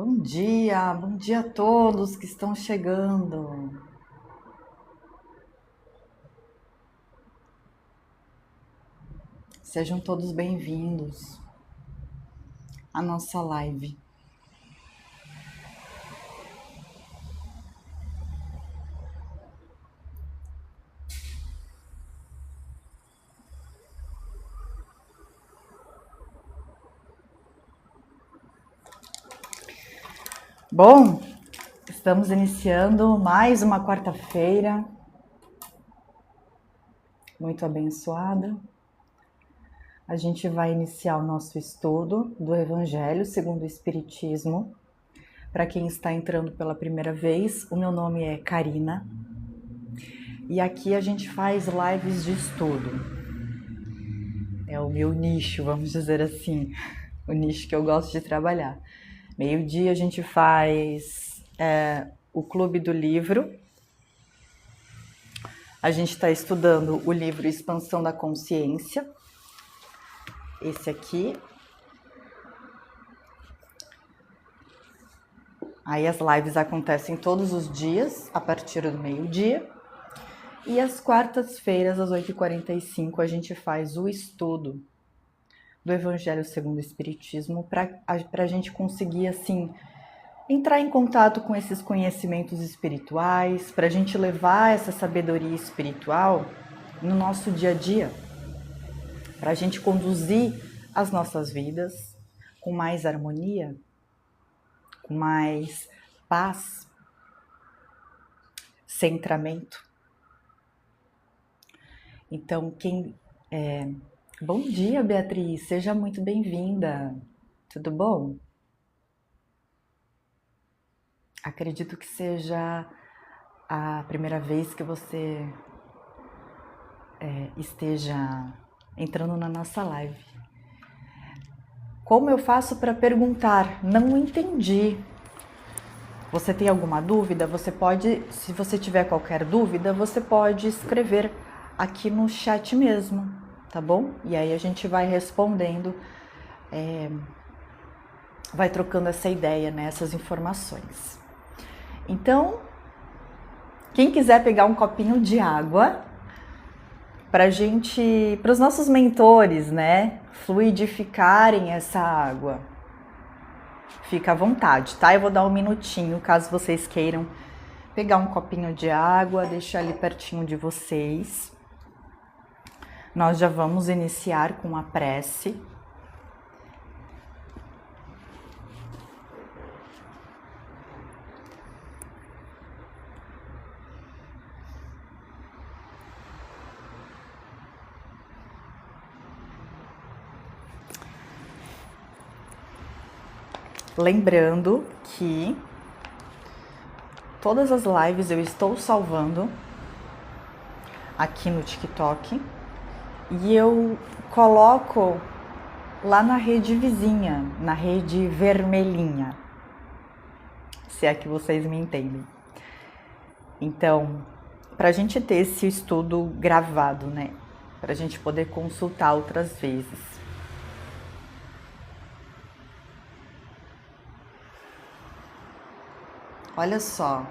Bom dia a todos que estão chegando. Sejam todos bem-vindos à nossa live. Bom, estamos iniciando mais uma quarta-feira muito abençoada. A gente vai iniciar o nosso estudo do Evangelho segundo o Espiritismo. Para quem está entrando pela primeira vez, o meu nome é Karina e aqui a gente faz lives de estudo. É o meu nicho, vamos dizer assim, o nicho que eu gosto de trabalhar. Meio-dia a gente faz o Clube do Livro. A gente está estudando o livro Expansão da Consciência. Esse aqui. Aí as lives acontecem todos os dias, a partir do meio-dia. E às quartas-feiras, às 8h45, a gente faz o estudo do Evangelho segundo o Espiritismo, para a gente conseguir, assim, entrar em contato com esses conhecimentos espirituais, para a gente levar essa sabedoria espiritual no nosso dia a dia, para a gente conduzir as nossas vidas com mais harmonia, com mais paz, centramento. Então, Bom dia, Beatriz, seja muito bem-vinda. Tudo bom? Acredito que seja a primeira vez que você esteja entrando na nossa live. Como eu faço para perguntar? Não entendi. Você tem alguma dúvida? Você pode, se você tiver qualquer dúvida, você pode escrever aqui no chat mesmo. Tá bom? E aí a gente vai respondendo, vai trocando essa ideia, né? Essas informações. Então, quem quiser pegar um copinho de água, para os nossos mentores, né? Fluidificarem essa água. Fica à vontade, tá? Eu vou dar um minutinho, caso vocês queiram pegar um copinho de água, deixar ali pertinho de vocês. Nós já vamos iniciar com a prece. Lembrando que todas as lives eu estou salvando aqui no TikTok. E eu coloco lá na rede vizinha, na rede vermelhinha, se é que vocês me entendem. Então, para a gente ter esse estudo gravado, né? Para a gente poder consultar outras vezes. Olha só.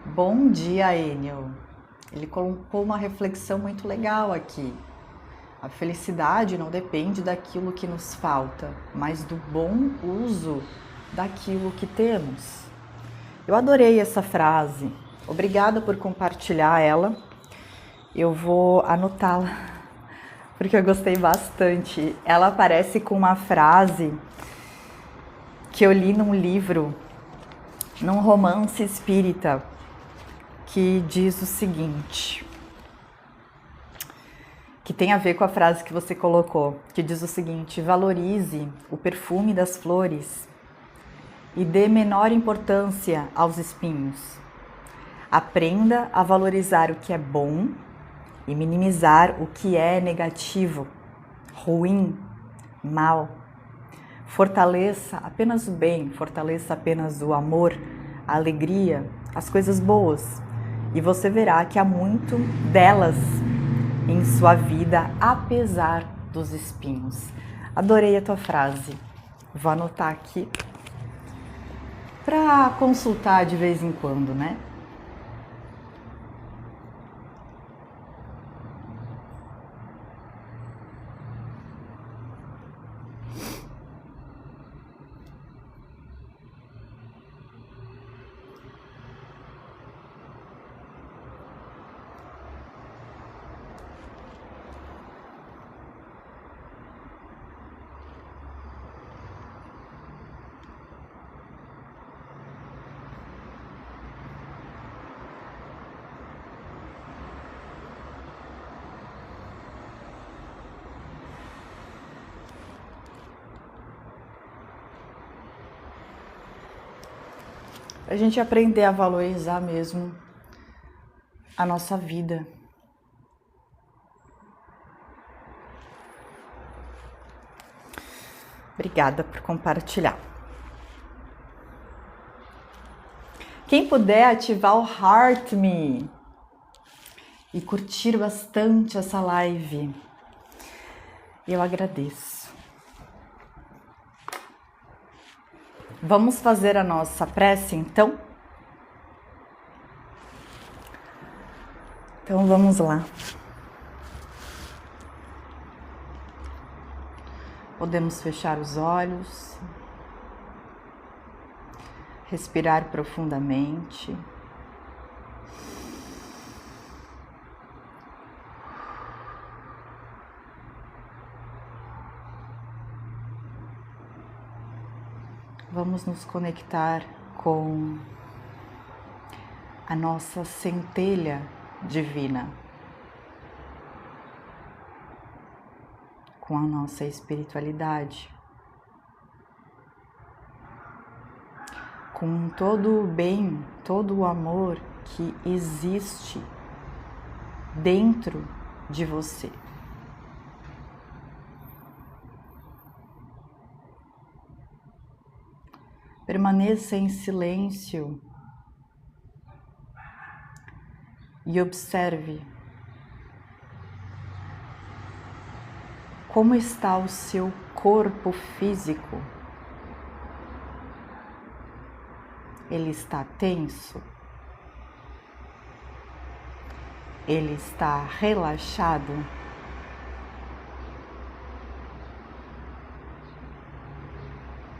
Bom dia, Enio. Ele colocou uma reflexão muito legal aqui. A felicidade não depende daquilo que nos falta, mas do bom uso daquilo que temos. Eu adorei essa frase. Obrigada por compartilhar ela. Eu vou anotá-la, porque eu gostei bastante. Ela aparece com uma frase que eu li num livro, num romance espírita, que diz o seguinte, que tem a ver com a frase que você colocou, que diz o seguinte: valorize o perfume das flores e dê menor importância aos espinhos. Aprenda a valorizar o que é bom e minimizar o que é negativo, ruim, mal. Fortaleça apenas o bem, fortaleça apenas o amor, a alegria, as coisas boas. E você verá que há muito delas em sua vida, apesar dos espinhos. Adorei a tua frase. Vou anotar aqui para consultar de vez em quando, né? A gente aprender a valorizar mesmo a nossa vida. Obrigada por compartilhar. Quem puder ativar o Heart Me e curtir bastante essa live, eu agradeço. Vamos fazer a nossa prece, então? Então vamos lá. Podemos fechar os olhos, respirar profundamente. Vamos nos conectar com a nossa centelha divina, com a nossa espiritualidade, com todo o bem, todo o amor que existe dentro de você. Permaneça em silêncio e observe como está o seu corpo físico. Ele está tenso? Ele está relaxado?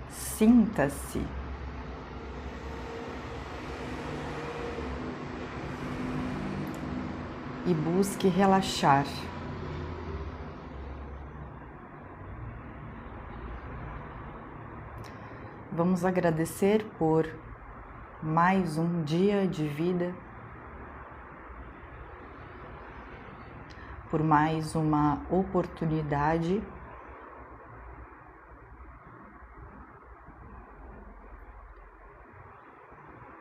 Sinta-se. E busque relaxar. Vamos agradecer por mais um dia de vida, por mais uma oportunidade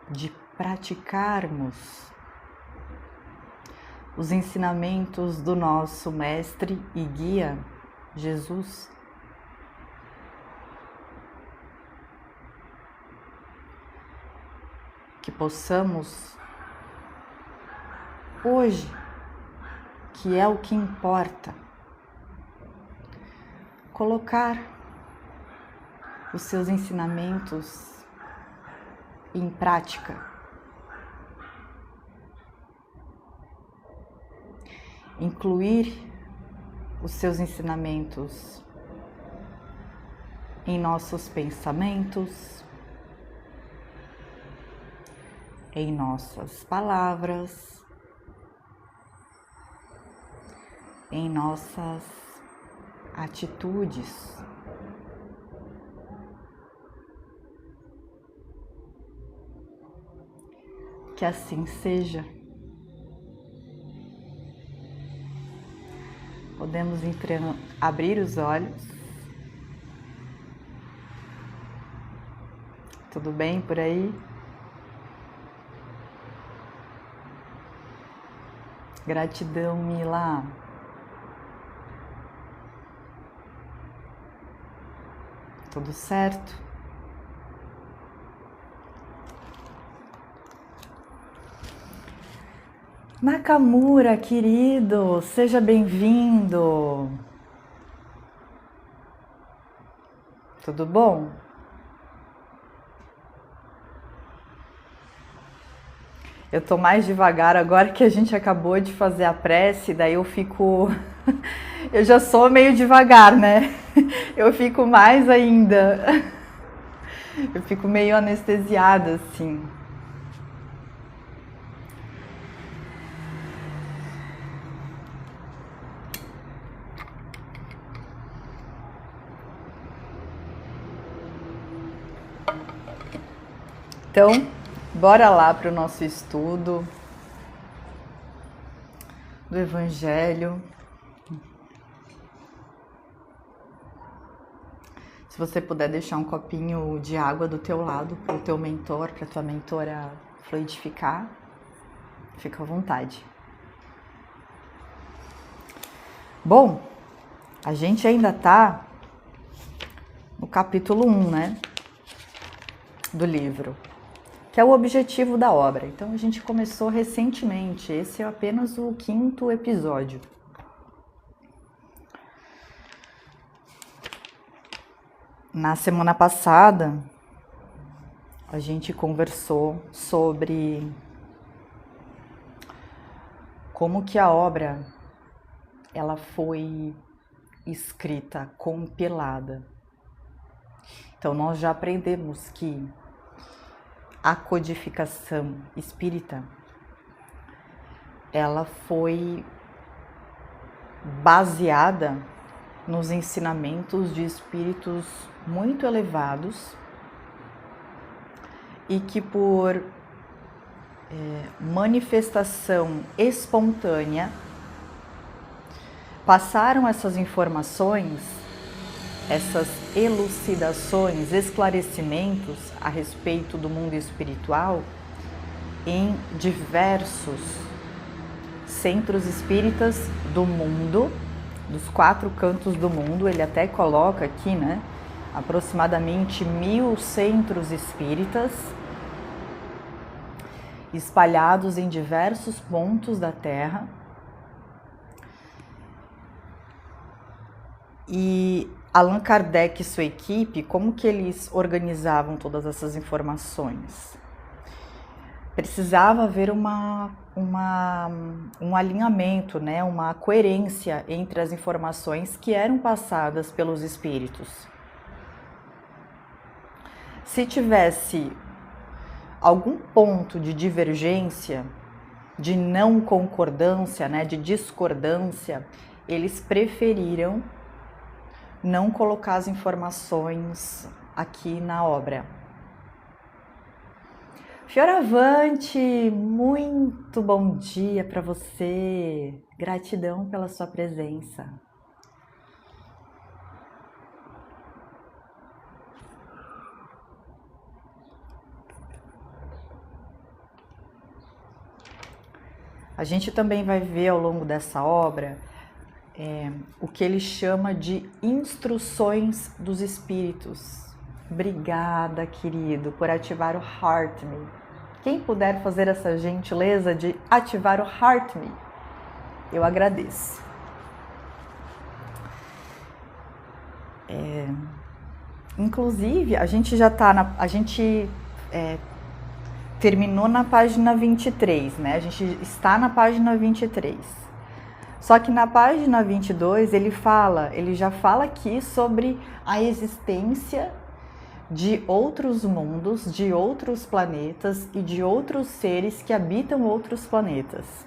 de praticarmos os ensinamentos do nosso mestre e guia, Jesus. Que possamos hoje, que é o que importa, colocar os seus ensinamentos em prática, incluir os seus ensinamentos em nossos pensamentos, em nossas palavras, em nossas atitudes. Que assim seja. Podemos abrir os olhos. Tudo bem por aí? Gratidão, Mila. Tudo certo? Nakamura, querido, seja bem-vindo. Tudo bom? Eu tô mais devagar agora que a gente acabou de fazer a prece, daí eu fico... Eu já sou meio devagar, né? Eu fico mais ainda. Eu fico meio anestesiada, assim. Então, bora lá para o nosso estudo do Evangelho. Se você puder deixar um copinho de água do teu lado para o teu mentor, para a tua mentora fluidificar, fica à vontade. Bom, a gente ainda está no capítulo 1, né, do livro, que é o objetivo da obra. Então a gente começou recentemente, esse é apenas o 5º episódio. Na semana passada, a gente conversou sobre como que a obra ela foi escrita, compilada. Então nós já aprendemos que a codificação espírita ela foi baseada nos ensinamentos de espíritos muito elevados e que por manifestação espontânea passaram essas informações, essas elucidações, esclarecimentos a respeito do mundo espiritual em diversos centros espíritas do mundo, dos 4 cantos do mundo. Ele até coloca aqui, né, aproximadamente 1000 centros espíritas espalhados em diversos pontos da Terra. E Allan Kardec e sua equipe, como que eles organizavam todas essas informações? Precisava haver um alinhamento, né, uma coerência entre as informações que eram passadas pelos espíritos. Se tivesse algum ponto de divergência, de não concordância, né, de discordância, eles preferiram não colocar as informações aqui na obra. Fioravante, muito bom dia para você. Gratidão pela sua presença. A gente também vai ver ao longo dessa obra o que ele chama de instruções dos espíritos. Obrigada, querido, por ativar o Heart Me. Quem puder fazer essa gentileza de ativar o Heart Me, eu agradeço. Inclusive, a gente já está terminou na página 23, né? A gente está na página 23. Só que na página 22 ele já fala aqui sobre a existência de outros mundos, de outros planetas e de outros seres que habitam outros planetas.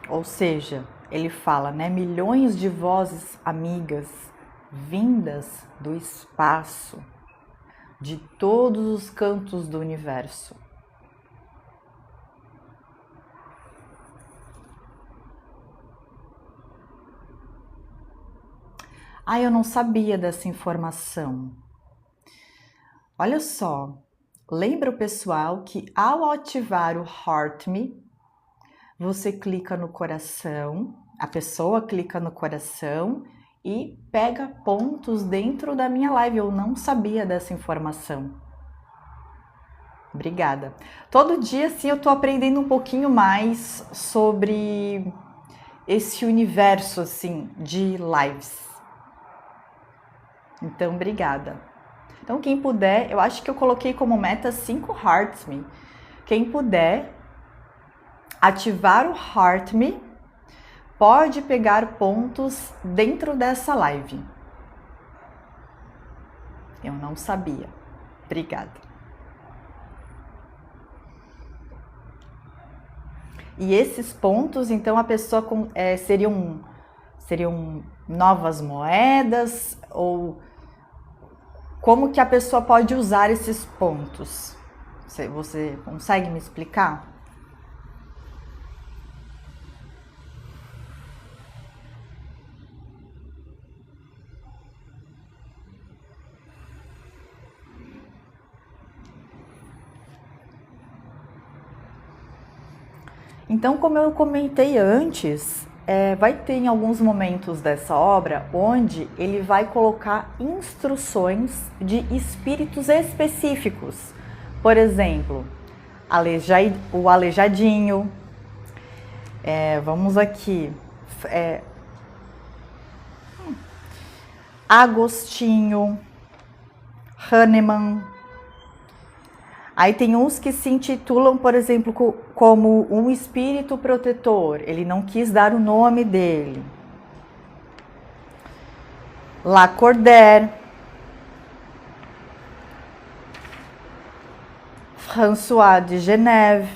Ou seja, ele fala, né, milhões de vozes amigas vindas do espaço, de todos os cantos do universo. Ah, eu não sabia dessa informação. Olha só, lembra o pessoal que ao ativar o Heart Me, você clica no coração, a pessoa clica no coração e pega pontos dentro da minha live. Eu não sabia dessa informação. Obrigada. Todo dia, sim, eu tô aprendendo um pouquinho mais sobre esse universo, assim, de lives. Então, obrigada. Então, quem puder, eu acho que eu coloquei como meta 5 Hearts Me. Quem puder ativar o Heart Me, pode pegar pontos dentro dessa live. Eu não sabia. Obrigada. E esses pontos, então, a pessoa seriam novas moedas, ou como que a pessoa pode usar esses pontos? Você consegue me explicar? Então, como eu comentei antes, vai ter em alguns momentos dessa obra onde ele vai colocar instruções de espíritos específicos. Por exemplo, o aleijadinho. Vamos aqui. Agostinho, Hahnemann. Aí tem uns que se intitulam, por exemplo, como um espírito protetor. Ele não quis dar o nome dele. Lacordaire, François de Genève,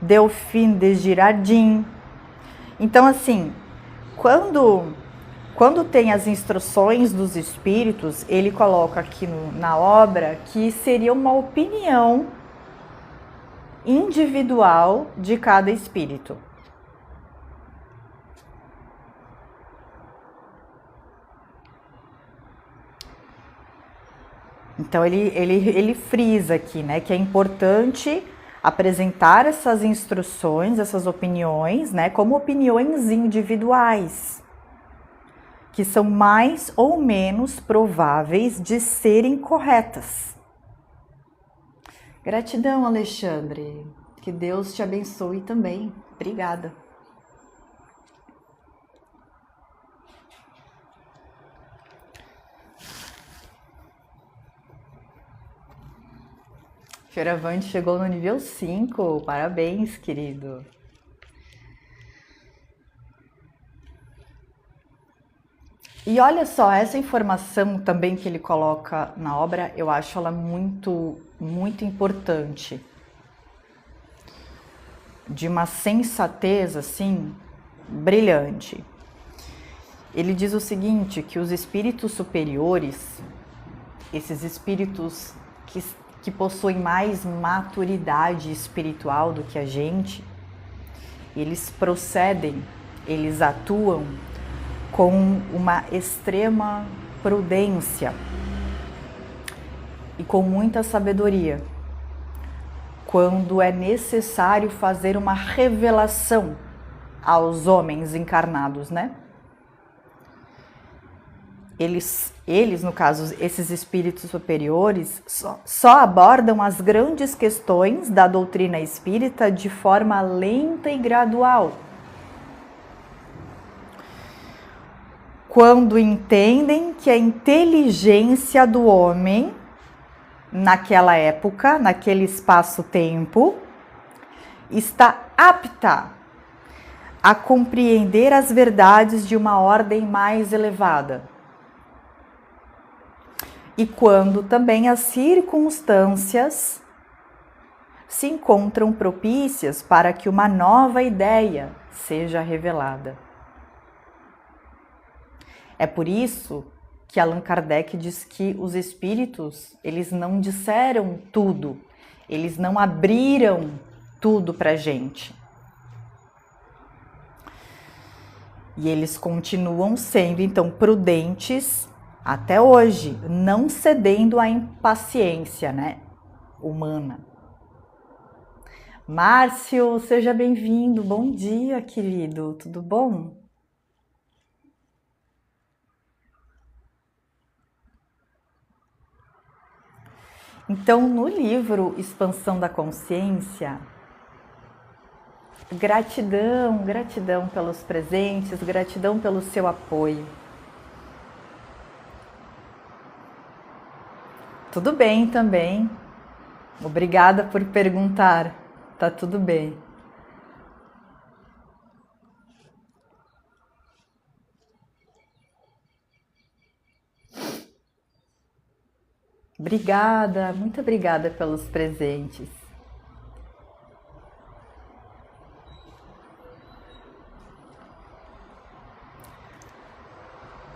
Delphine de Girardin. Então, assim, quando tem as instruções dos espíritos, ele coloca aqui na obra que seria uma opinião individual de cada espírito. Então ele frisa aqui, né, que é importante apresentar essas instruções, essas opiniões, né, como opiniões individuais, que são mais ou menos prováveis de serem corretas. Gratidão, Alexandre. Que Deus te abençoe também. Obrigada. Fioravante chegou no nível 5. Parabéns, querido. E olha só, essa informação também que ele coloca na obra, eu acho ela muito, muito importante. De uma sensatez, assim, brilhante. Ele diz o seguinte, que os espíritos superiores, esses espíritos que possuem mais maturidade espiritual do que a gente, eles procedem, eles atuam com uma extrema prudência e com muita sabedoria, quando é necessário fazer uma revelação aos homens encarnados, né? Eles, no caso, esses espíritos superiores, só abordam as grandes questões da doutrina espírita de forma lenta e gradual. Quando entendem que a inteligência do homem, naquela época, naquele espaço-tempo, está apta a compreender as verdades de uma ordem mais elevada. E quando também as circunstâncias se encontram propícias para que uma nova ideia seja revelada. É por isso que Allan Kardec diz que os espíritos, eles não disseram tudo, eles não abriram tudo para a gente. E eles continuam sendo, então, prudentes até hoje, não cedendo à impaciência, né, humana. Márcio, seja bem-vindo. Bom dia, querido. Tudo bom? Então, no livro Expansão da Consciência, gratidão pelos presentes, gratidão pelo seu apoio. tudo bem também. Obrigada por perguntar. Tá tudo bem. Obrigada, muito obrigada pelos presentes.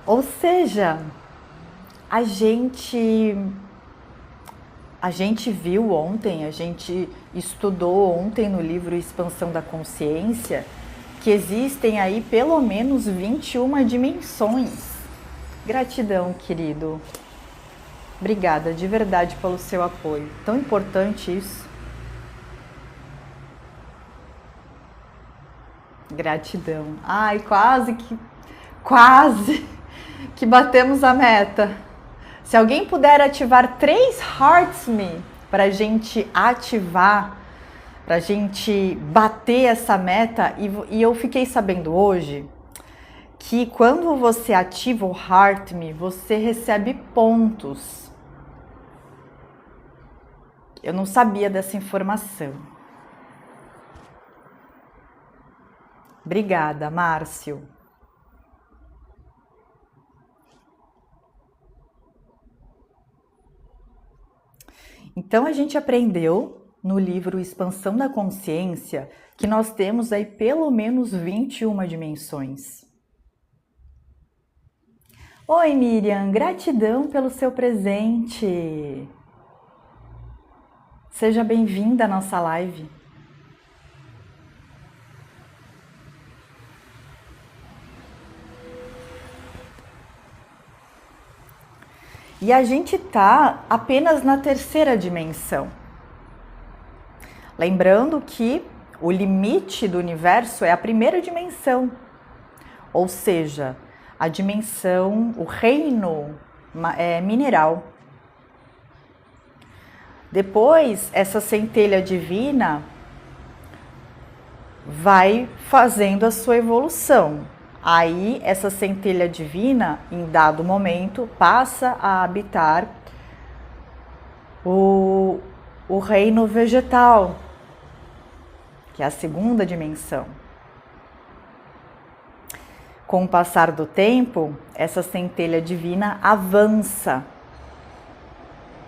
Ou seja, a gente viu ontem, a gente estudou ontem no livro Expansão da Consciência, que existem aí pelo menos 21 dimensões. Gratidão, querido. Obrigada de verdade pelo seu apoio. Tão importante isso. Gratidão. Ai, quase que batemos a meta. Se alguém puder ativar 3 Hearts Me para a gente ativar, para a gente bater essa meta, e eu fiquei sabendo hoje que quando você ativa o Heart Me, você recebe pontos. Eu não sabia dessa informação. Obrigada, Márcio. Então a gente aprendeu no livro Expansão da Consciência que nós temos aí pelo menos 21 dimensões. Oi, Miriam, gratidão pelo seu presente. Seja bem-vinda à nossa live. E a gente está apenas na 3ª dimensão. Lembrando que o limite do universo é a 1ª dimensão, ou seja, a dimensão, o reino mineral. Depois, essa centelha divina vai fazendo a sua evolução. Aí, essa centelha divina, em dado momento, passa a habitar o reino vegetal, que é a 2ª dimensão. Com o passar do tempo, essa centelha divina avança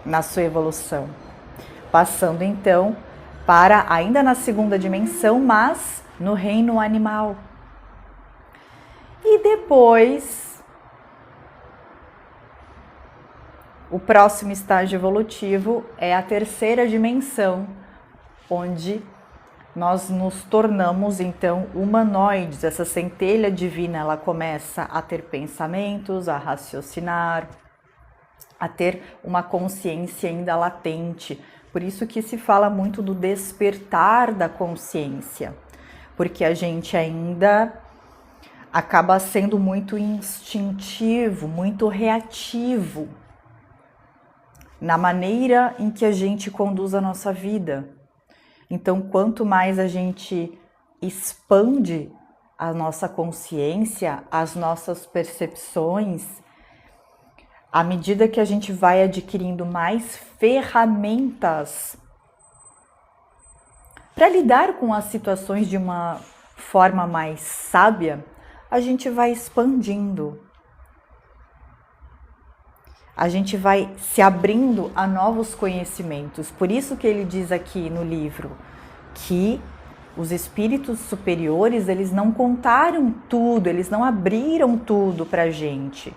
na sua evolução, passando então para, ainda na 2ª dimensão, mas no reino animal. E depois, o próximo estágio evolutivo é a 3ª dimensão, onde nós nos tornamos então humanoides. Essa centelha divina, ela começa a ter pensamentos, a raciocinar, a ter uma consciência ainda latente. Por isso que se fala muito do despertar da consciência, porque a gente ainda acaba sendo muito instintivo, muito reativo na maneira em que a gente conduz a nossa vida. Então, quanto mais a gente expande a nossa consciência, as nossas percepções, à medida que a gente vai adquirindo mais ferramentas para lidar com as situações de uma forma mais sábia, a gente vai expandindo. A gente vai se abrindo a novos conhecimentos. Por isso que ele diz aqui no livro que os espíritos superiores, eles não contaram tudo, eles não abriram tudo para a gente.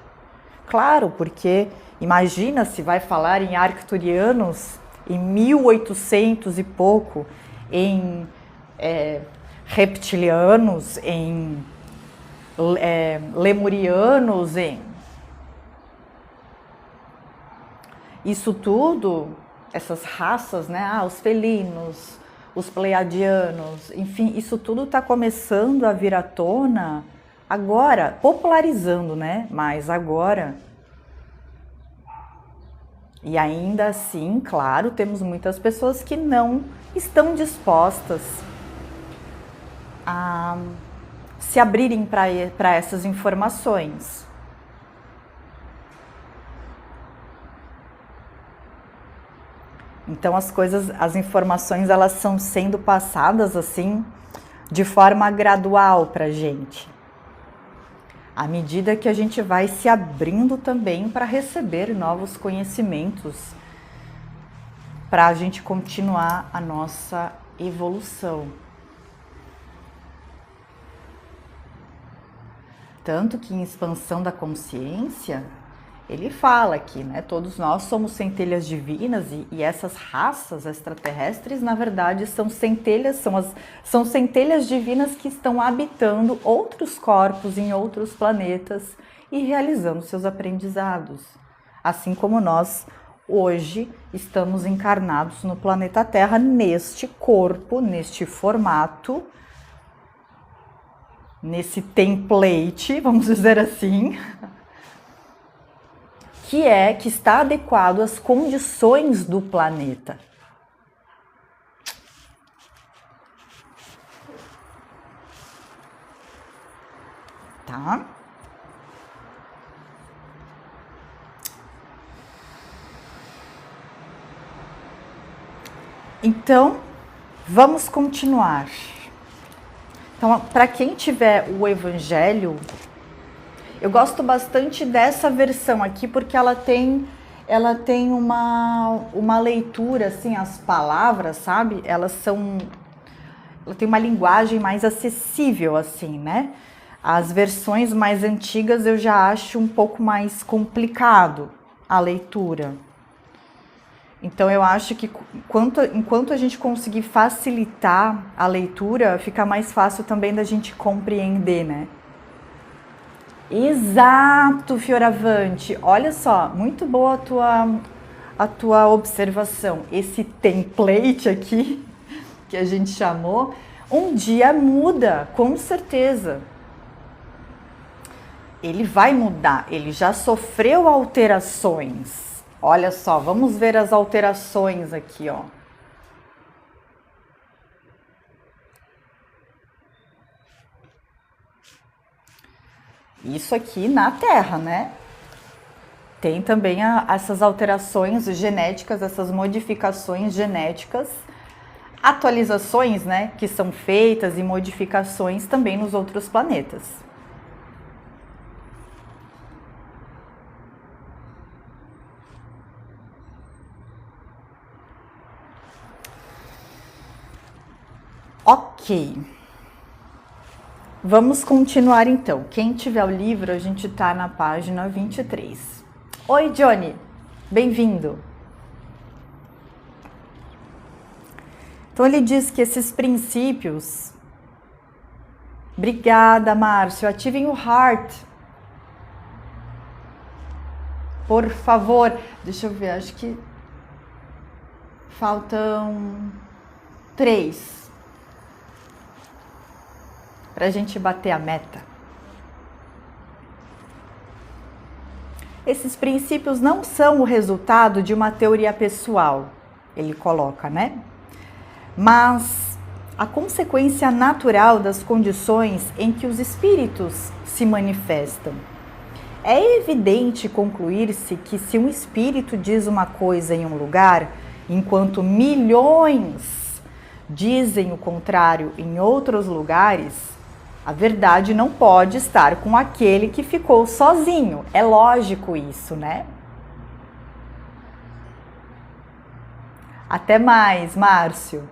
Claro, porque imagina se vai falar em arcturianos em 1800 e pouco, em reptilianos, em lemurianos, isso tudo, essas raças, né? Os felinos, os pleiadianos, enfim, isso tudo está começando a vir à tona agora, popularizando, né? Mas agora. E ainda assim, claro, temos muitas pessoas que não estão dispostas a se abrirem para essas informações. Então as informações, elas são sendo passadas assim de forma gradual para a gente, à medida que a gente vai se abrindo também para receber novos conhecimentos, para a gente continuar a nossa evolução. Tanto que em Expansão da Consciência, ele fala que, né, todos nós somos centelhas divinas e essas raças extraterrestres, na verdade, são centelhas, são centelhas divinas que estão habitando outros corpos em outros planetas e realizando seus aprendizados. Assim como nós, hoje, estamos encarnados no planeta Terra, neste corpo, neste formato, nesse template, vamos dizer assim, que está adequado às condições do planeta. Tá? Então, vamos continuar. Então, para quem tiver o Evangelho, eu gosto bastante dessa versão aqui porque ela tem uma leitura, assim, as palavras, sabe? Ela tem uma linguagem mais acessível, assim, né? As versões mais antigas eu já acho um pouco mais complicado a leitura. Então eu acho que enquanto a gente conseguir facilitar a leitura, fica mais fácil também da gente compreender, né? Exato, Fioravante. Olha só, muito boa a tua observação. Esse template aqui, que a gente chamou, um dia muda, com certeza. Ele vai mudar, ele já sofreu alterações. Olha só, vamos ver as alterações aqui, ó. Isso aqui na Terra, né? Tem também essas alterações genéticas, essas modificações genéticas, atualizações, né, que são feitas e modificações também nos outros planetas. Ok. Vamos continuar então. Quem tiver o livro, a gente tá na página 23. Oi, Johnny. Bem-vindo. Então ele diz que esses princípios... Obrigada, Márcio. Ativem o heart. Por favor. Deixa eu ver, acho que faltam 3. Para a gente bater a meta. Esses princípios não são o resultado de uma teoria pessoal, ele coloca, né? Mas a consequência natural das condições em que os espíritos se manifestam. É evidente concluir-se que se um espírito diz uma coisa em um lugar, enquanto milhões dizem o contrário em outros lugares, a verdade não pode estar com aquele que ficou sozinho. É lógico isso, né? Até mais, Márcio.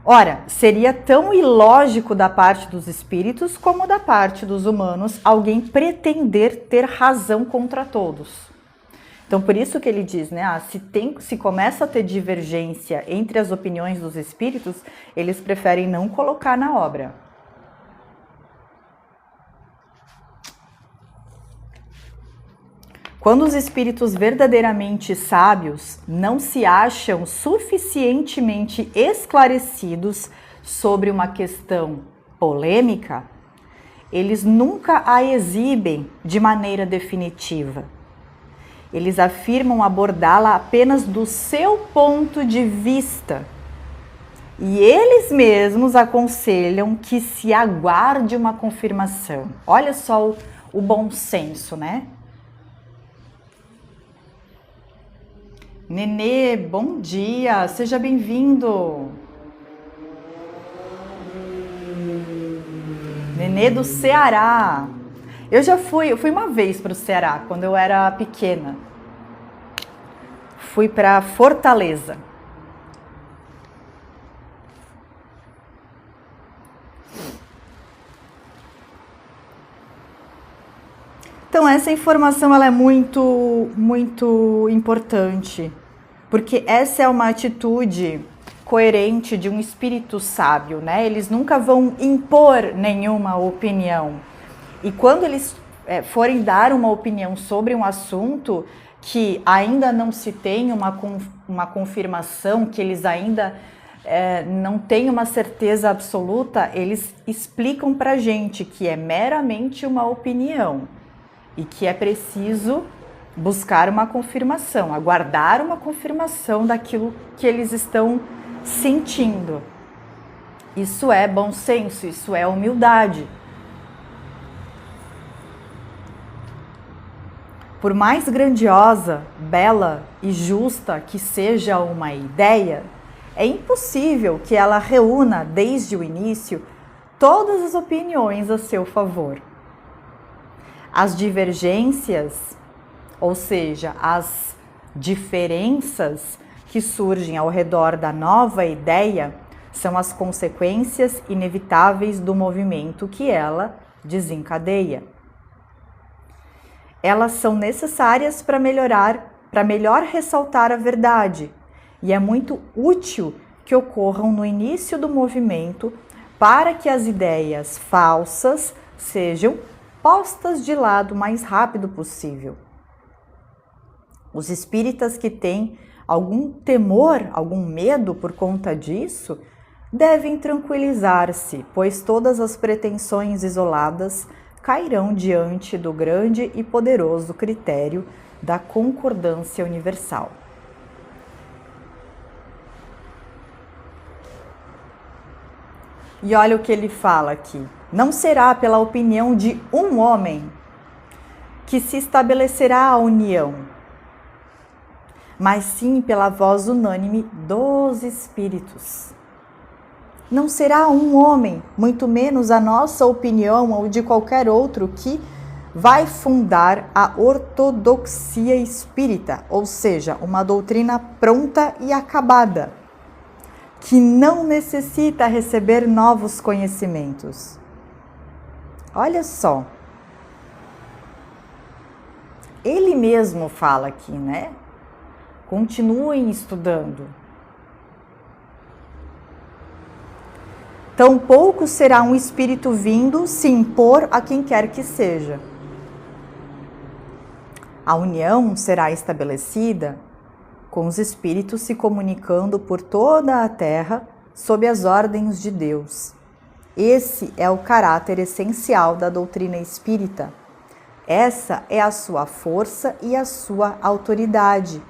Ora, seria tão ilógico da parte dos espíritos como da parte dos humanos alguém pretender ter razão contra todos. Então, por isso que ele diz, né? Se começa a ter divergência entre as opiniões dos espíritos, eles preferem não colocar na obra. Quando os espíritos verdadeiramente sábios não se acham suficientemente esclarecidos sobre uma questão polêmica, eles nunca a exibem de maneira definitiva. Eles afirmam abordá-la apenas do seu ponto de vista. E eles mesmos aconselham que se aguarde uma confirmação. Olha só o bom senso, né? Nenê, bom dia, seja bem-vindo. Nenê do Ceará. Eu fui uma vez para o Ceará, quando eu era pequena. Fui para Fortaleza. Então essa informação ela é muito importante, porque essa é uma atitude coerente de um espírito sábio, né? Eles nunca vão impor nenhuma opinião. E quando eles forem dar uma opinião sobre um assunto que ainda não se tem uma confirmação, que eles ainda não têm uma certeza absoluta, eles explicam pra gente que é meramente uma opinião. E que é preciso buscar uma confirmação, aguardar uma confirmação daquilo que eles estão sentindo. Isso é bom senso, isso é humildade. Por mais grandiosa, bela e justa que seja uma ideia, é impossível que ela reúna desde o início todas as opiniões a seu favor. As divergências, ou seja, as diferenças que surgem ao redor da nova ideia, são as consequências inevitáveis do movimento que ela desencadeia. Elas são necessárias para melhor ressaltar a verdade, e é muito útil que ocorram no início do movimento para que as ideias falsas sejam postas de lado o mais rápido possível. Os espíritas que têm algum temor, algum medo por conta disso, devem tranquilizar-se, pois todas as pretensões isoladas cairão diante do grande e poderoso critério da concordância universal. E olha o que ele fala aqui. Não será pela opinião de um homem que se estabelecerá a união, mas sim pela voz unânime dos espíritos. Não será um homem, muito menos a nossa opinião ou de qualquer outro, que vai fundar a ortodoxia espírita, ou seja, uma doutrina pronta e acabada, que não necessita receber novos conhecimentos. Olha só, ele mesmo fala aqui, né? Continuem estudando. Tampouco será um espírito vindo se impor a quem quer que seja. A união será estabelecida com os espíritos se comunicando por toda a terra sob as ordens de Deus. Esse é o caráter essencial da doutrina espírita. Essa é a sua força e a sua autoridade,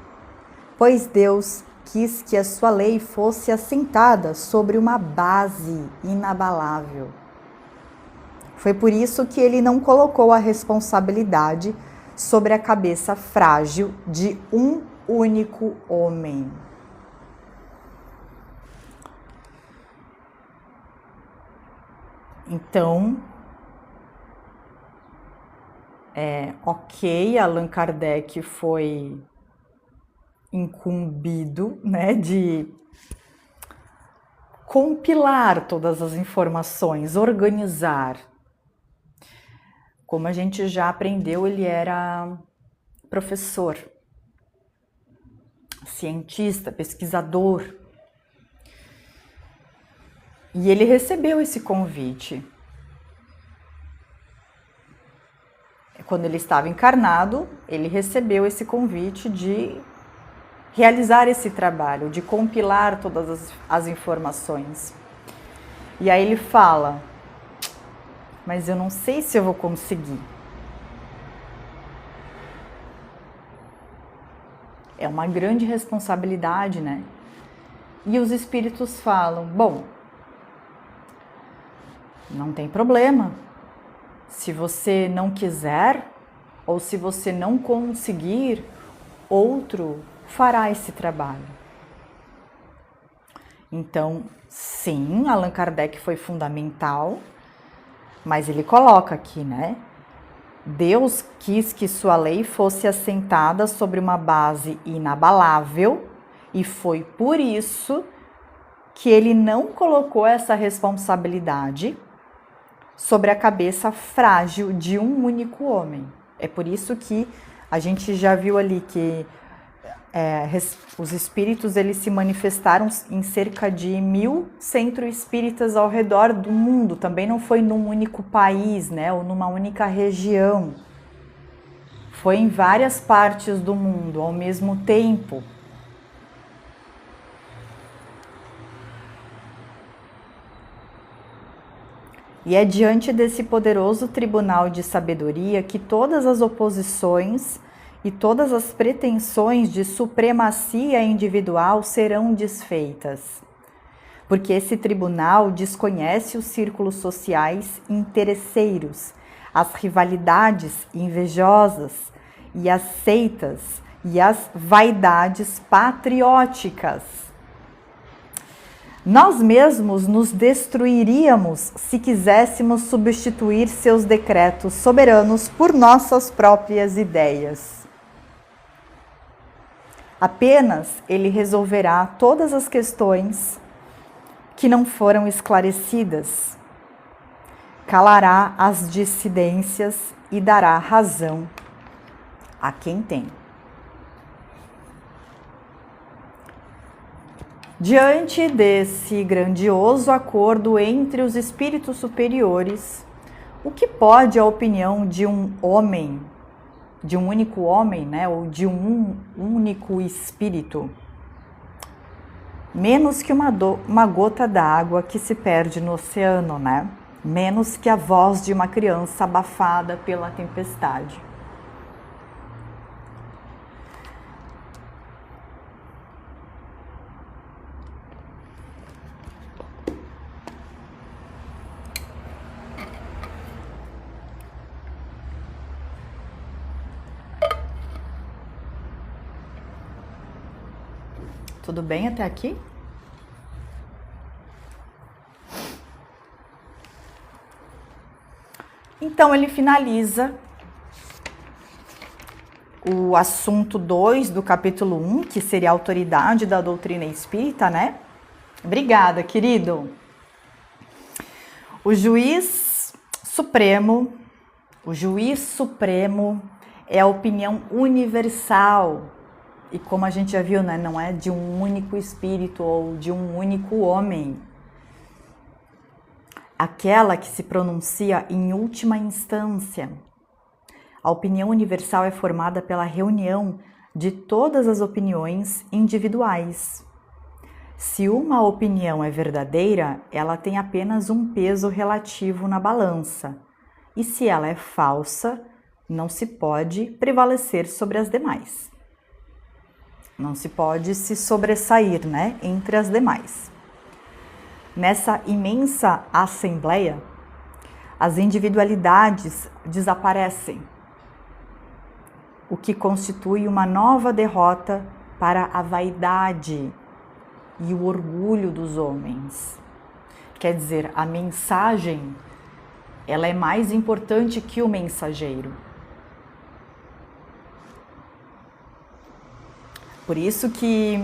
pois Deus quis que a sua lei fosse assentada sobre uma base inabalável. Foi por isso que ele não colocou a responsabilidade sobre a cabeça frágil de um único homem. Então, ok, Allan Kardec foi incumbido, né, de compilar todas as informações, organizar. Como a gente já aprendeu, ele era professor, cientista, pesquisador. E ele recebeu esse convite. Quando ele estava encarnado, ele recebeu esse convite de realizar esse trabalho, de compilar todas as informações. E aí ele fala, mas eu não sei se eu vou conseguir. É uma grande responsabilidade, né? E os espíritos falam, bom, não tem problema. Se você não quiser, ou se você não conseguir, outro fará esse trabalho. Então, sim, Allan Kardec foi fundamental, mas ele coloca aqui, né? Deus quis que sua lei fosse assentada sobre uma base inabalável e foi por isso que ele não colocou essa responsabilidade sobre a cabeça frágil de um único homem. É por isso que a gente já viu ali que os espíritos eles se manifestaram em cerca de 1000 centros espíritas ao redor do mundo. Também não foi num único país, né, ou numa única região. Foi em várias partes do mundo ao mesmo tempo. E é diante desse poderoso tribunal de sabedoria que todas as oposições e todas as pretensões de supremacia individual serão desfeitas. Porque esse tribunal desconhece os círculos sociais interesseiros, as rivalidades invejosas e as seitas e as vaidades patrióticas. Nós mesmos nos destruiríamos se quiséssemos substituir seus decretos soberanos por nossas próprias ideias. Apenas ele resolverá todas as questões que não foram esclarecidas, calará as dissidências e dará razão a quem tem. Diante desse grandioso acordo entre os espíritos superiores, o que pode a opinião de um homem, de um único homem, né, ou de um único espírito, menos que uma gota d'água que se perde no oceano, né? Menos que a voz de uma criança abafada pela tempestade. Tudo bem até aqui? Então ele finaliza o assunto 2 do capítulo 1, que seria a autoridade da doutrina espírita, né? Obrigada, querido. O juiz supremo é a opinião universal. E como a gente já viu, né, não é de um único espírito ou de um único homem. Aquela que se pronuncia em última instância. A opinião universal é formada pela reunião de todas as opiniões individuais. Se uma opinião é verdadeira, ela tem apenas um peso relativo na balança. E se ela é falsa, não se pode prevalecer sobre as demais. Não se pode se sobressair, né, entre as demais. Nessa imensa assembleia, as individualidades desaparecem, o que constitui uma nova derrota para a vaidade e o orgulho dos homens. Quer dizer, a mensagem, ela é mais importante que o mensageiro. Por isso que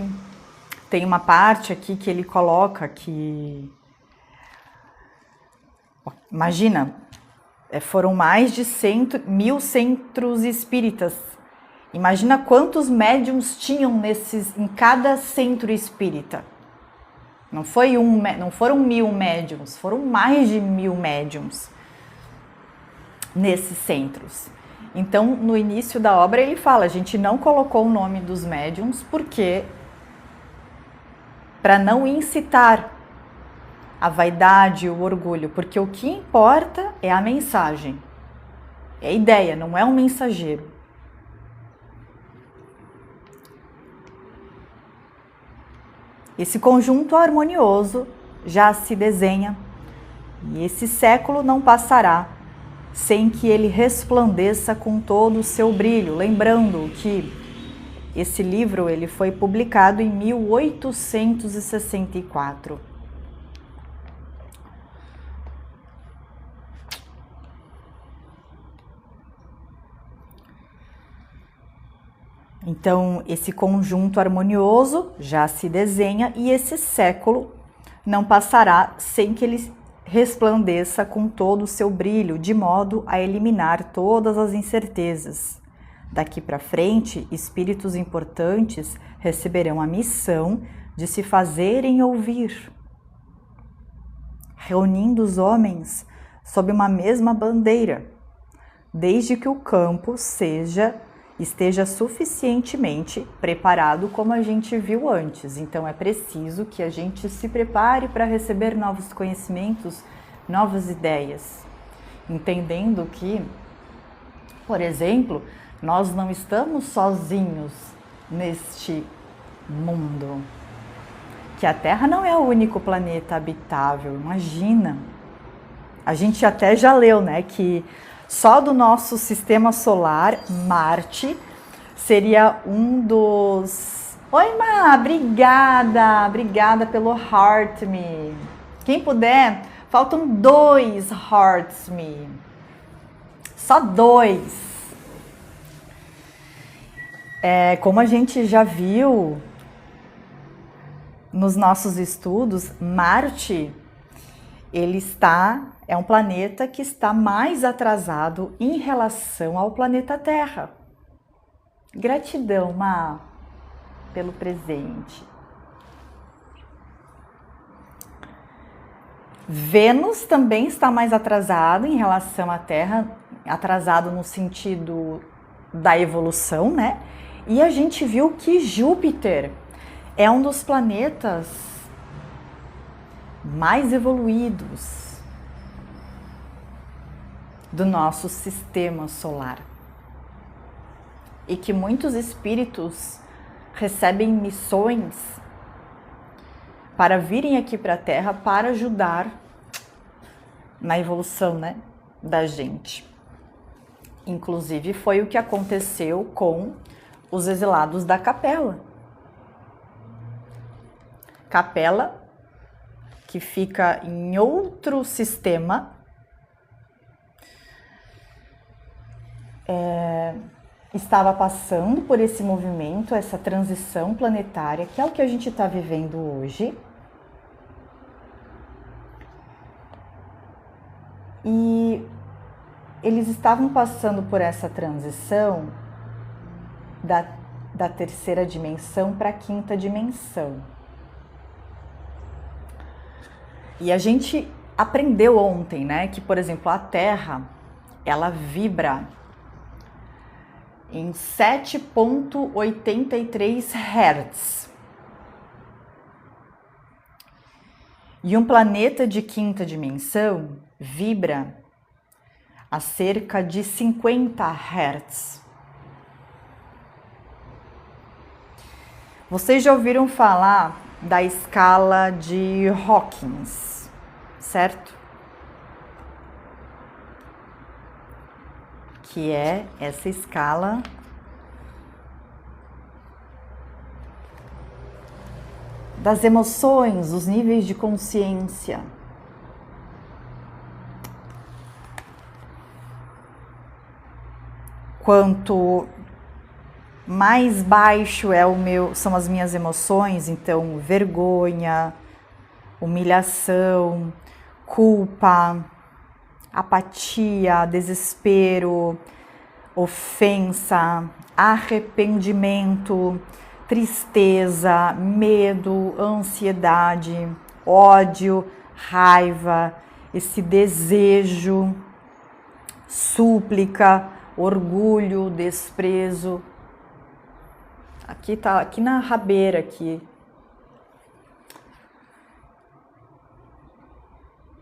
tem uma parte aqui que ele coloca que, imagina, foram mais de 1000 centros espíritas. Imagina quantos médiums tinham em cada centro espírita. Não foram 1000 médiums, foram mais de 1000 médiums nesses centros. Então, no início da obra, ele fala, a gente não colocou o nome dos médiums porque para não incitar a vaidade e o orgulho, porque o que importa é a mensagem, é a ideia, não é um mensageiro. Esse conjunto harmonioso já se desenha e esse século não passará sem que ele resplandeça com todo o seu brilho, lembrando que Esse livro ele foi publicado em 1864. Então, esse conjunto harmonioso já se desenha e esse século não passará sem que ele resplandeça com todo o seu brilho, de modo a eliminar todas as incertezas. Daqui para frente, espíritos importantes receberão a missão de se fazerem ouvir, reunindo os homens sob uma mesma bandeira, desde que o campo esteja suficientemente preparado, como a gente viu antes. Então é preciso que a gente se prepare para receber novos conhecimentos, novas ideias, entendendo que, por exemplo, nós não estamos sozinhos neste mundo, que a Terra não é o único planeta habitável. Imagina, a gente até já leu, né, que só do nosso sistema solar, Marte seria um dos... Oi, Má, obrigada pelo Heart Me. Quem puder, faltam 2 Hearts Me. Só 2. Como a gente já viu nos nossos estudos, Marte, é um planeta que está mais atrasado em relação ao planeta Terra. Gratidão, Má, pelo presente. Vênus também está mais atrasado em relação à Terra, atrasado no sentido da evolução, né? E a gente viu que Júpiter é um dos planetas mais evoluídos do nosso sistema solar. E que muitos espíritos recebem missões para virem aqui para a Terra para ajudar na evolução, né, da gente. Inclusive foi o que aconteceu com os exilados da Capela. Capela, que fica em outro sistema, estava passando por esse movimento, essa transição planetária, que é o que a gente está vivendo hoje. E eles estavam passando por essa transição da terceira dimensão para a quinta dimensão. E a gente aprendeu ontem, né, que, por exemplo, a Terra, ela vibra em 7,83 Hz. E um planeta de quinta dimensão vibra a cerca de 50 Hz. Vocês já ouviram falar da escala de Hawkins, certo? Que é essa escala das emoções, os níveis de consciência. Quanto mais baixo são as minhas emoções, então vergonha, humilhação, culpa, apatia, desespero, ofensa, arrependimento, tristeza, medo, ansiedade, ódio, raiva, esse desejo, súplica, orgulho, desprezo. Aqui na rabeira aqui.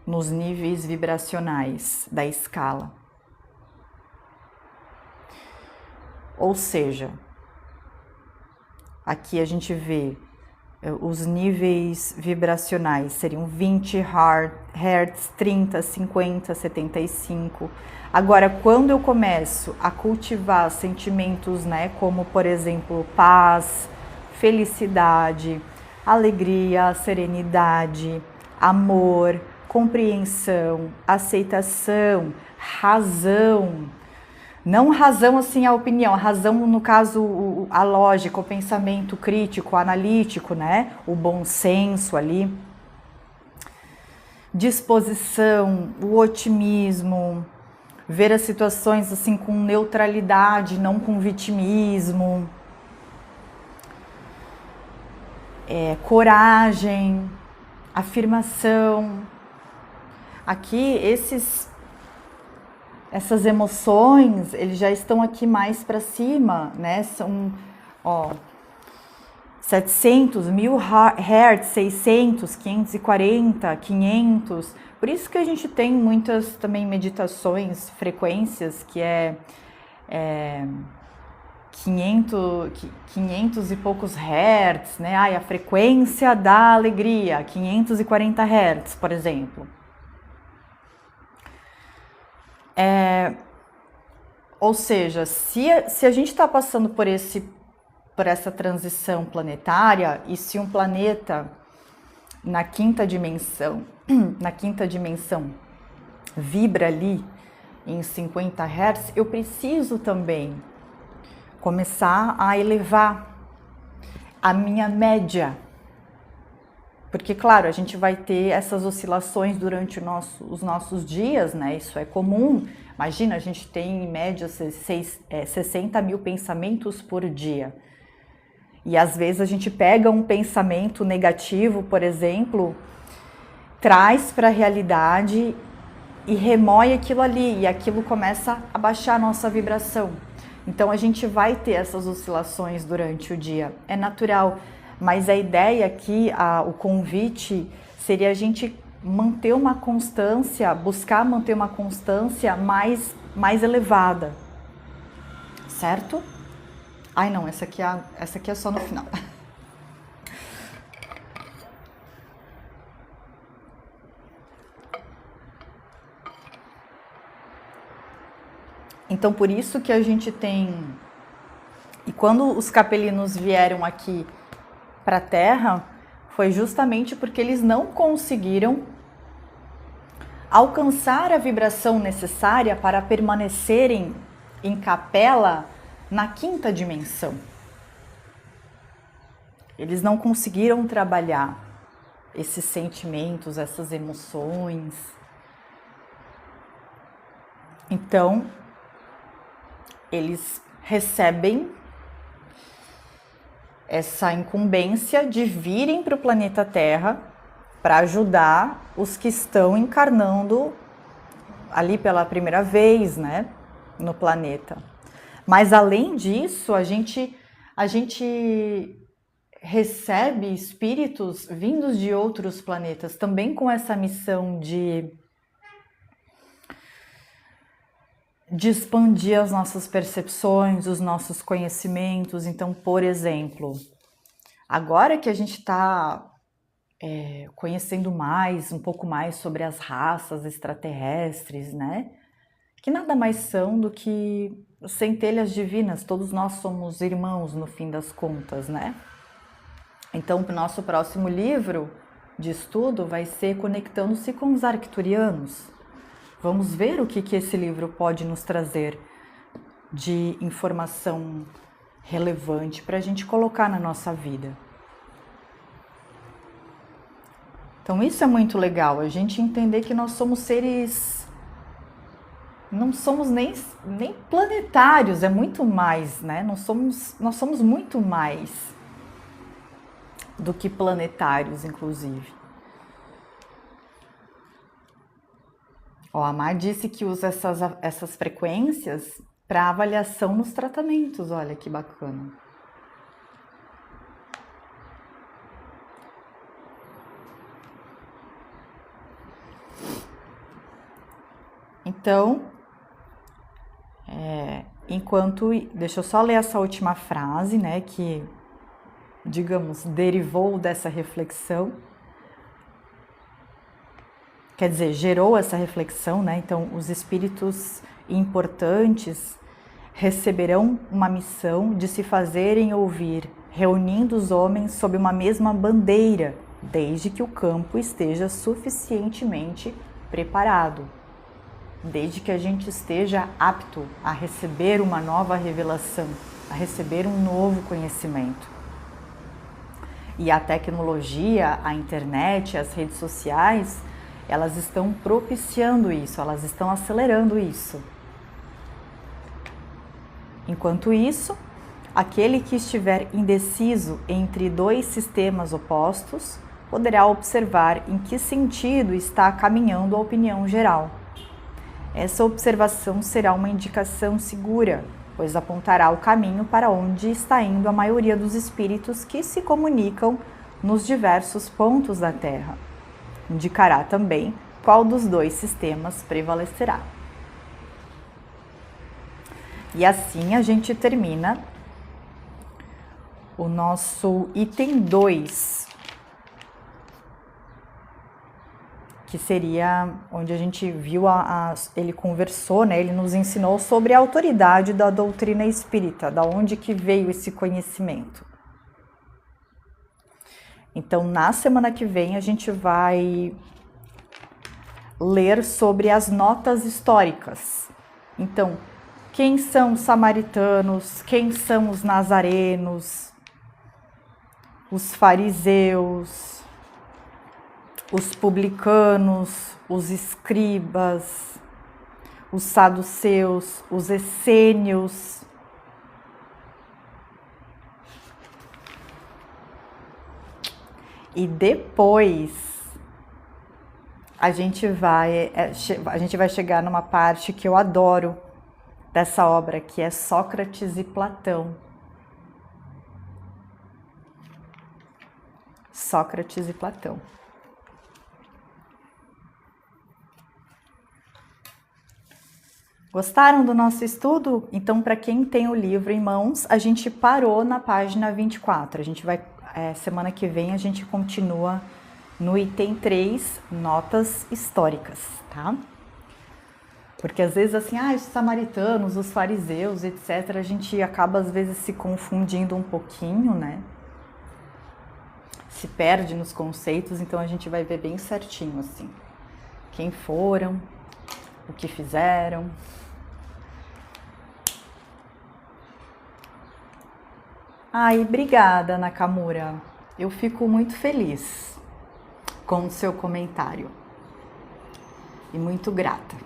Nos níveis vibracionais da escala. Ou seja, aqui a gente vê Os níveis vibracionais seriam 20 Hz, 30, 50, 75. Agora, quando eu começo a cultivar sentimentos, né, como por exemplo, paz, felicidade, alegria, serenidade, amor, compreensão, aceitação, razão, não razão assim a opinião, a razão no caso a lógica, o pensamento crítico, analítico, né? O bom senso ali, disposição, o otimismo, ver as situações assim com neutralidade, não com vitimismo, coragem, afirmação. Aqui essas emoções, eles já estão aqui mais para cima, né? São, 700, 1000 Hz, 600, 540, 500. Por isso que a gente tem muitas também meditações, frequências, que é 500 e poucos Hz, né? A frequência da alegria, 540 Hz, por exemplo. Ou seja, se a gente está passando por essa transição planetária, e se um planeta na quinta dimensão vibra ali em 50 Hz, eu preciso também começar a elevar a minha média. Porque, claro, a gente vai ter essas oscilações durante os nossos dias, né? Isso é comum. Imagina, a gente tem em média 60 mil pensamentos por dia. E às vezes a gente pega um pensamento negativo, por exemplo, traz para a realidade e remoe aquilo ali. E aquilo começa a baixar a nossa vibração. Então a gente vai ter essas oscilações durante o dia. É natural. Mas a ideia aqui, o convite, seria a gente manter uma constância, buscar manter uma constância mais elevada, certo? Ai não, essa aqui é só no final. Então por isso que a gente tem... E quando os capelinos vieram aqui para a Terra, foi justamente porque eles não conseguiram alcançar a vibração necessária para permanecerem em capela na quinta dimensão. Eles não conseguiram trabalhar esses sentimentos, essas emoções. Então, eles recebem essa incumbência de virem para o planeta Terra para ajudar os que estão encarnando ali pela primeira vez, né, no planeta. Mas além disso, a gente recebe espíritos vindos de outros planetas também com essa missão de expandir as nossas percepções, os nossos conhecimentos. Então, por exemplo, agora que a gente está conhecendo um pouco mais sobre as raças extraterrestres, né? Que nada mais são do que centelhas divinas, todos nós somos irmãos no fim das contas, né? Então, o nosso próximo livro de estudo vai ser Conectando-se com os Arcturianos. Vamos ver o que esse livro pode nos trazer de informação relevante para a gente colocar na nossa vida. Então isso é muito legal, a gente entender que nós somos seres, não somos nem planetários, é muito mais, né? Nós somos muito mais do que planetários, inclusive. A Mar disse que usa essas frequências para avaliação nos tratamentos, olha que bacana. Então, deixa eu só ler essa última frase, né, que digamos, derivou dessa reflexão. Quer dizer, gerou essa reflexão, né? Então, os espíritos importantes receberão uma missão de se fazerem ouvir, reunindo os homens sob uma mesma bandeira, desde que o campo esteja suficientemente preparado, desde que a gente esteja apto a receber uma nova revelação, a receber um novo conhecimento. E a tecnologia, a internet, as redes sociais, elas estão propiciando isso, elas estão acelerando isso. Enquanto isso, aquele que estiver indeciso entre dois sistemas opostos poderá observar em que sentido está caminhando a opinião geral. Essa observação será uma indicação segura, pois apontará o caminho para onde está indo a maioria dos espíritos que se comunicam nos diversos pontos da Terra. Indicará também qual dos dois sistemas prevalecerá. E assim a gente termina o nosso item 2, que seria onde a gente viu, ele conversou, né? Ele nos ensinou sobre a autoridade da doutrina espírita, da onde que veio esse conhecimento. Então, na semana que vem, a gente vai ler sobre as notas históricas. Então, quem são os samaritanos, quem são os nazarenos, os fariseus, os publicanos, os escribas, os saduceus, os essênios. E depois a gente vai chegar numa parte que eu adoro dessa obra, que é Sócrates e Platão. Sócrates e Platão. Gostaram do nosso estudo? Então, para quem tem o livro em mãos, a gente parou na página 24. A gente vai, semana que vem, a gente continua no item 3, notas históricas, tá? Porque às vezes assim, os samaritanos, os fariseus, etc., a gente acaba às vezes se confundindo um pouquinho, né? Se perde nos conceitos, então a gente vai ver bem certinho, assim, quem foram, o que fizeram. Obrigada, Nakamura. Eu fico muito feliz com o seu comentário e muito grata.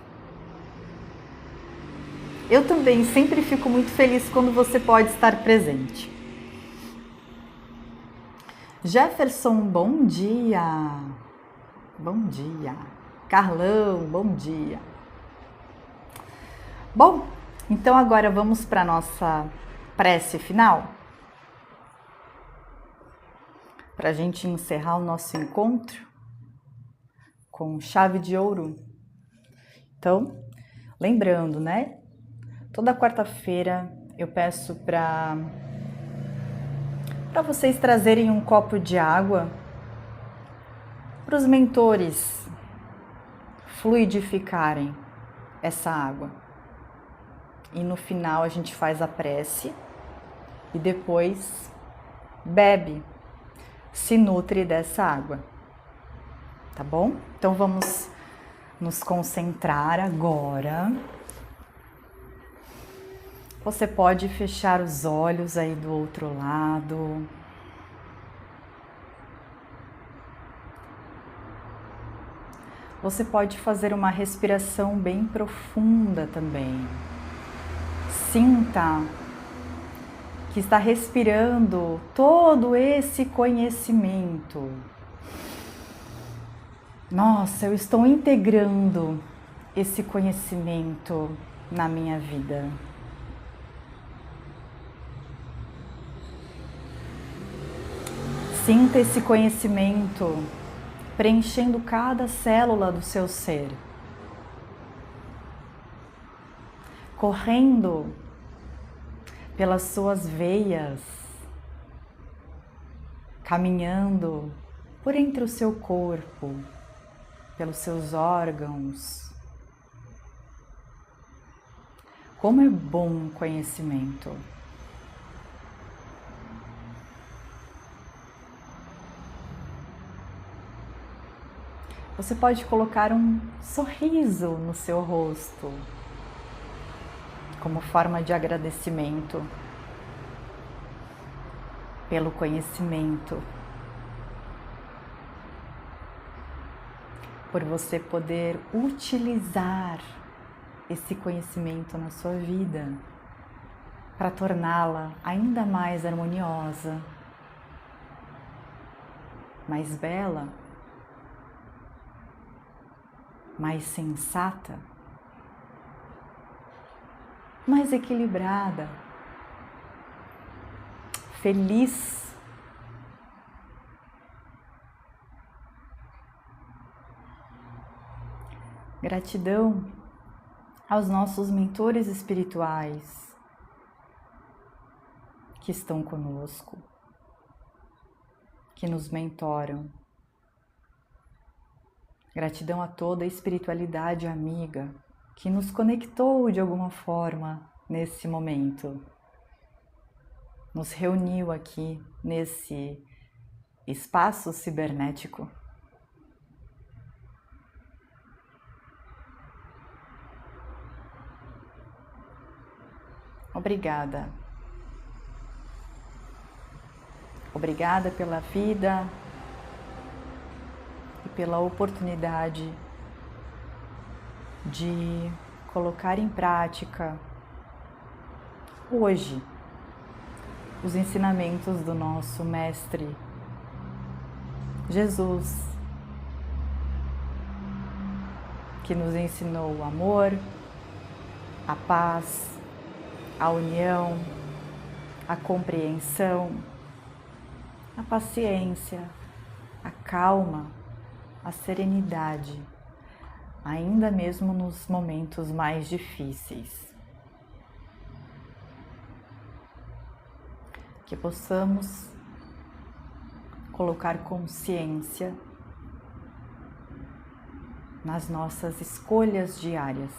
Eu também sempre fico muito feliz quando você pode estar presente. Jefferson, bom dia. Bom dia. Carlão, bom dia. Bom, então agora vamos para a nossa prece final, para a gente encerrar o nosso encontro com chave de ouro. Então, lembrando, né? Toda quarta-feira eu peço para vocês trazerem um copo de água para os mentores fluidificarem essa água. E no final a gente faz a prece e depois bebe, se nutre dessa água. Tá bom? Então vamos nos concentrar agora. Você pode fechar os olhos aí do outro lado. Você pode fazer uma respiração bem profunda também. Sinta que está respirando todo esse conhecimento. Nossa, eu estou integrando esse conhecimento na minha vida. Sinta esse conhecimento preenchendo cada célula do seu ser, correndo pelas suas veias, caminhando por entre o seu corpo, pelos seus órgãos. Como é bom o conhecimento. Você pode colocar um sorriso no seu rosto, como forma de agradecimento pelo conhecimento, por você poder utilizar esse conhecimento na sua vida para torná-la ainda mais harmoniosa, mais bela, mais sensata, mais equilibrada, feliz. Gratidão aos nossos mentores espirituais que estão conosco, que nos mentoram. Gratidão a toda a espiritualidade amiga que nos conectou de alguma forma nesse momento. Nos reuniu aqui nesse espaço cibernético. Obrigada. Obrigada pela vida e pela oportunidade de colocar em prática hoje os ensinamentos do nosso Mestre Jesus, que nos ensinou o amor, a paz, a união, a compreensão, a paciência, a calma, a serenidade, ainda mesmo nos momentos mais difíceis. Que possamos colocar consciência nas nossas escolhas diárias,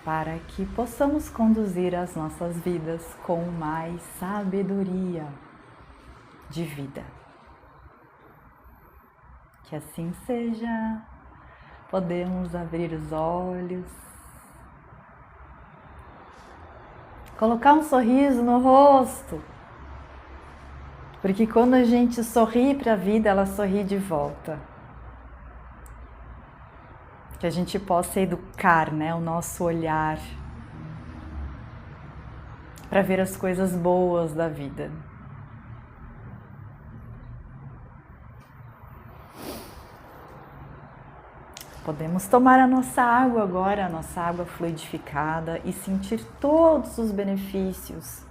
para que possamos conduzir as nossas vidas com mais sabedoria de vida. Que assim seja. Podemos abrir os olhos, colocar um sorriso no rosto, porque quando a gente sorri para a vida, ela sorri de volta. Que a gente possa educar, o nosso olhar para ver as coisas boas da vida. Podemos tomar a nossa água agora, a nossa água fluidificada, e sentir todos os benefícios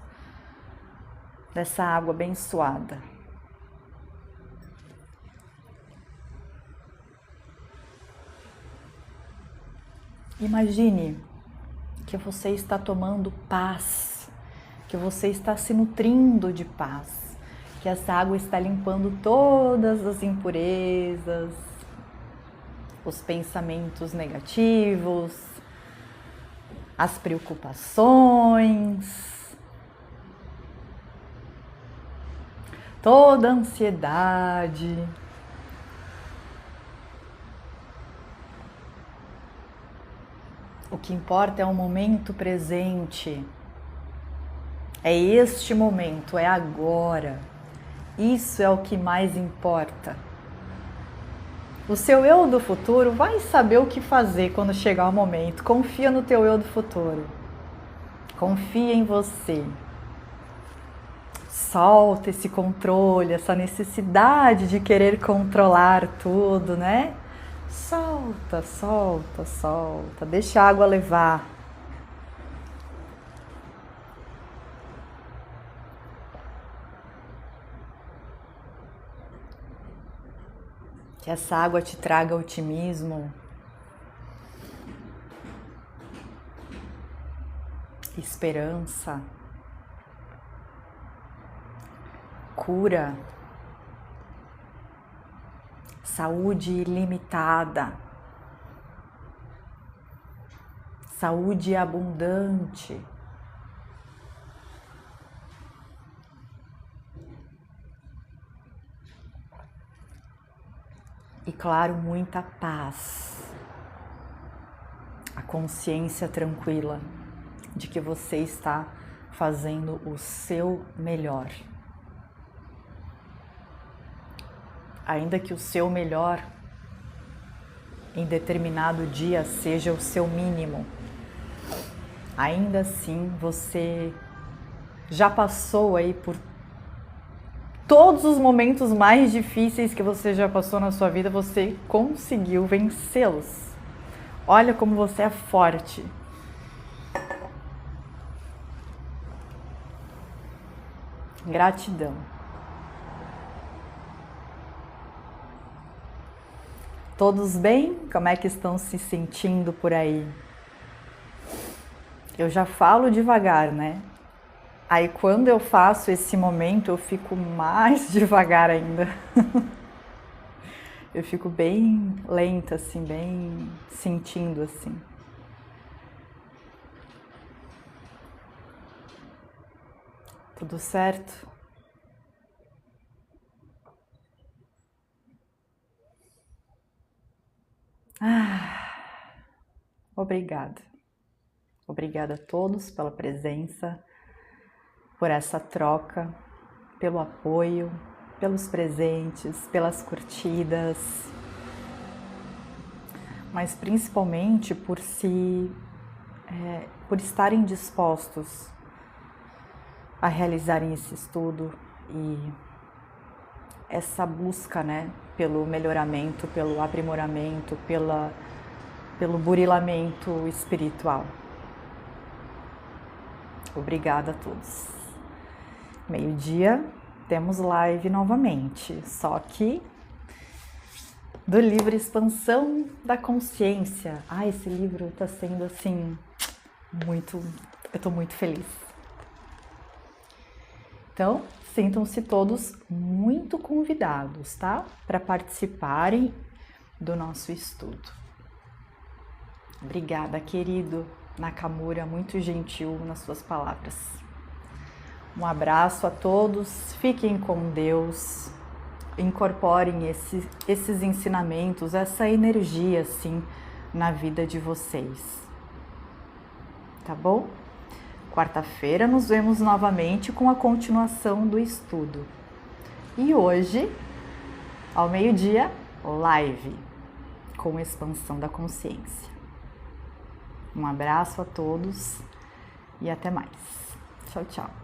dessa água abençoada. Imagine que você está tomando paz, que você está se nutrindo de paz, que essa água está limpando todas as impurezas, os pensamentos negativos, as preocupações, toda a ansiedade. O que importa é o momento presente. É este momento, é agora. Isso é o que mais importa. O seu eu do futuro vai saber o que fazer quando chegar o momento. Confia no teu eu do futuro. Confia em você. Solta esse controle, essa necessidade de querer controlar tudo, Solta, solta, solta. Deixa a água levar. Que essa água te traga otimismo, esperança, cura, saúde ilimitada, saúde abundante. E claro, muita paz. A consciência tranquila de que você está fazendo o seu melhor. Ainda que o seu melhor em determinado dia seja o seu mínimo, ainda assim você já passou aí por todos os momentos mais difíceis que você já passou na sua vida, você conseguiu vencê-los. Olha como você é forte. Gratidão. Todos bem? Como é que estão se sentindo por aí? Eu já falo devagar, né? Aí quando eu faço esse momento, eu fico mais devagar ainda. Eu fico bem lenta, assim, bem sentindo, assim. Tudo certo? Obrigada. Obrigada a todos pela presença, por essa troca, pelo apoio, pelos presentes, pelas curtidas, mas principalmente por estarem dispostos a realizarem esse estudo e essa busca, né, pelo melhoramento, pelo aprimoramento, pelo burilamento espiritual. Obrigada a todos. Meio-dia temos live novamente, só que do livro Expansão da Consciência. Esse livro está sendo assim eu estou muito feliz. Então, sintam-se todos muito convidados, tá? Para participarem do nosso estudo. Obrigada, querido Nakamura, muito gentil nas suas palavras. Um abraço a todos, fiquem com Deus, incorporem esses ensinamentos, essa energia, assim, na vida de vocês. Tá bom? Quarta-feira nos vemos novamente com a continuação do estudo. E hoje, ao meio-dia, live com Expansão da Consciência. Um abraço a todos e até mais. Tchau, tchau.